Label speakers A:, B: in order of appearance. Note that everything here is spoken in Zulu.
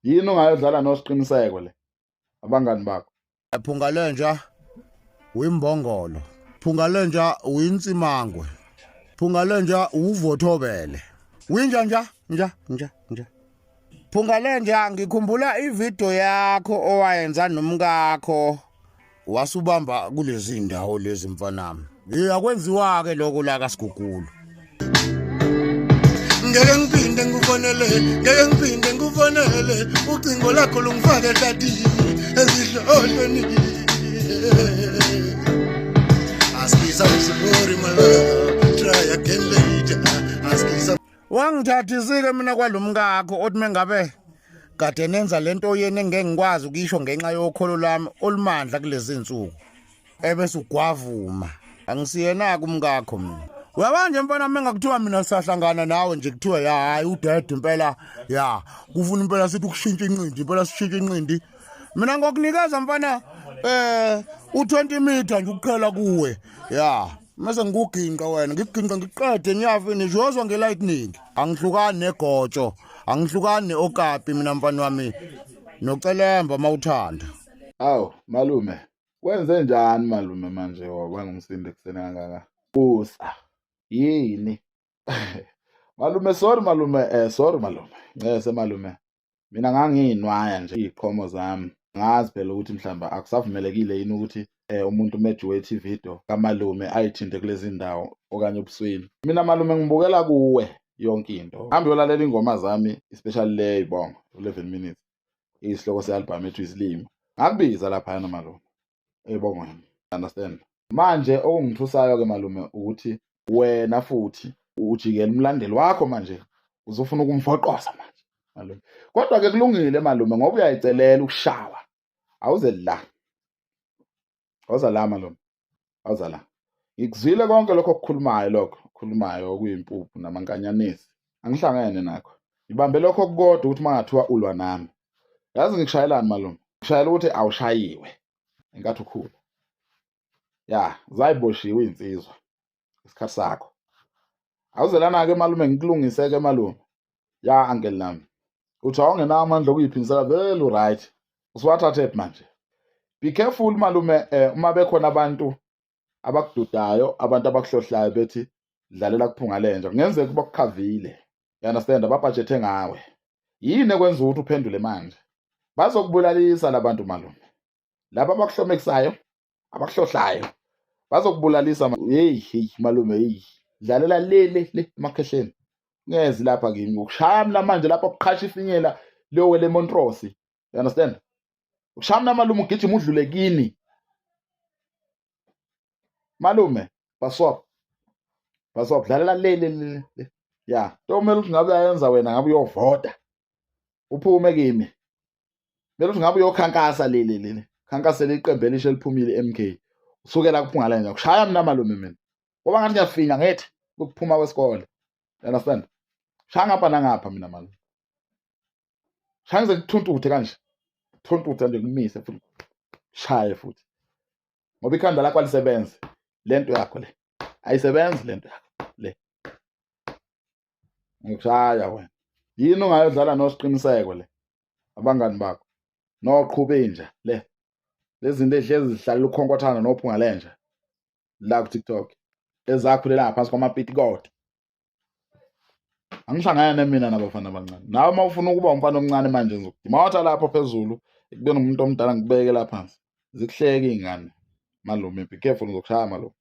A: Yini ungayodlala nosiqiniseko le abangani bakho?
B: uPhungalenja uyimbongolo, uPhungalenja uyinsimangwe, uPhungalenja uvuthobele. Winja nja. uPhungalenja ngikhumbula ivideo yakho owayenza nomkakho wasubamba kulezi ndawo lezi mfanami. Ngiyakwenziwa ke lokho la kaSigugulu.
C: Ngeke ngiphinde ngikufonele ucingo lakho lungifake etatini ezihlolweni. Askisa sorry my love, try again later. Askisa
B: Wangithathisike mina kwalomkakho othi mengabe kade nenza lento yeni engeke ngikwazi ukisho ngenxa yokholo lami olumandla kulezi insuku. Ebese ugwavuma. Angisiyena kumkakho mina. Uyabanje mfana mengakuthiwa mina sisahlangana nawe nje kuthiwa ya hayi udad impela ya kufuna impela sithi ukushintsha inqindi impela sishintsha inqindi. Mina ngokunikeza mfana u20 meter nje ukuqhela kuwe ya mase ngikuginqa wena ngikuginqa ngiqede nyafini jozwa ngelightning angihlukani negotsho angihlukani neokapi mina mfana wami nocelemba mawuthanda.
A: Awu malume, wenze njani malume manje waba ngumsindi kuseni kangaka? Usa. Yini? Malume sorry malume, sorry malume. Malume. Mina nganginwaya nje iqhomo zami. Ngazi phela ukuthi mhlamba akusavumelekile yini ukuthi umuntu mejuwethe ivideo kamalume ayithinte kulezi ndawo okanye ubusweni. Mina malume ngibukela kuwe yonke into. Hambe yolalela ingoma zami especially le ibongo 11 minutes. Isihloko sealbum ethu isilimo. Ngakubiza lapha yana malume. Ebongo yami. Understand? Manje okungithusayo ke malume ukuthi wena futhi ujikela umlandeli wakho manje uzofuna ukumfoqoza manje malume. Kodwa ke kulungile malume ngoba uyayicelela ukushawa. Awuze la. Awuza la malume. Awuza la. Ngikuzwile konke lokho okukhulumayo okuyimpuphu namankanyanisi. Angihlangene nakho. Ngibambe lokho kukodwa ukuthi mangathiwa ulwa nami. Yazi ngikushayelani malume? Ngishayela ukuthi awushayiwe. Enkathi ukhulu. Ya, zayiboshiwe insizwa. Isikhathi sakho. Awuzelana ke malume ngikulungise ke malume. Ya uncle nami. Uthi awungenawo amandla okuyiphinisela vele right. Usiwathathe manje. Be careful malume uma bekhona abantu abakududayo, abantu abakuhlohlayo bethi dlalela kuPhungalenja. Kungenzeka bakukhavile. You understand? Ababudgethe ngawe. Yini ekwenza ukuthi uphendule manje? Bazokubulalisa labantu malume. Laba abakuhlomekisayo, abakuhlohlayo. Bazokubulalisa hey malume hey. Dlalela le emakhehleni. Ngezi lapha kimi ukushaya mina manje lapha ukuqhasha ifinyela leyo lemontrosi. You understand? Ukushaya mina malume ugijima udlule kini. Malume, baswap dlalela le. Ya, tomela ukuthi ngabe uyayenza wena ngabe uyovota. Uphume kimi. Mele ukuthi ngabe uyokhankasa le. Khankasela iqembu elisha liphumile MK. Usukela kuPhungalenja. Ukushaya mina malume mina. Ngoba ngathi ngiyafinya ngethi ukuphuma kwesikole. You understand? Shaya ngapha nangapha mina malume. Shaya ngize ngithuntuthe kanje. Thuntuthe nje kumise futhi. Shaye futhi. Ngoba ikhanda lakho alisebenzi. Lento yakho le. Ayisebenzi lento yakho le. Ngikushaya wena. Yini ungayodlala nosiqiniseko le abangani bakho? noQhubhenja le. Lezi zinto ezihlezi zihlalela ukhonkwathana noPhungalenja la ku TikTok. Ezakhulela phansi kwamapitikoto. Angihlangane mina nabafana abancane. Nawe mawufuna ukuba umfana omncane manje ngizokudima watha lapho phezulu ekubeni umuntu omdala ngibeke lapha phansi. Zikuhleke izingane. Malume be careful ngizokushaya malume.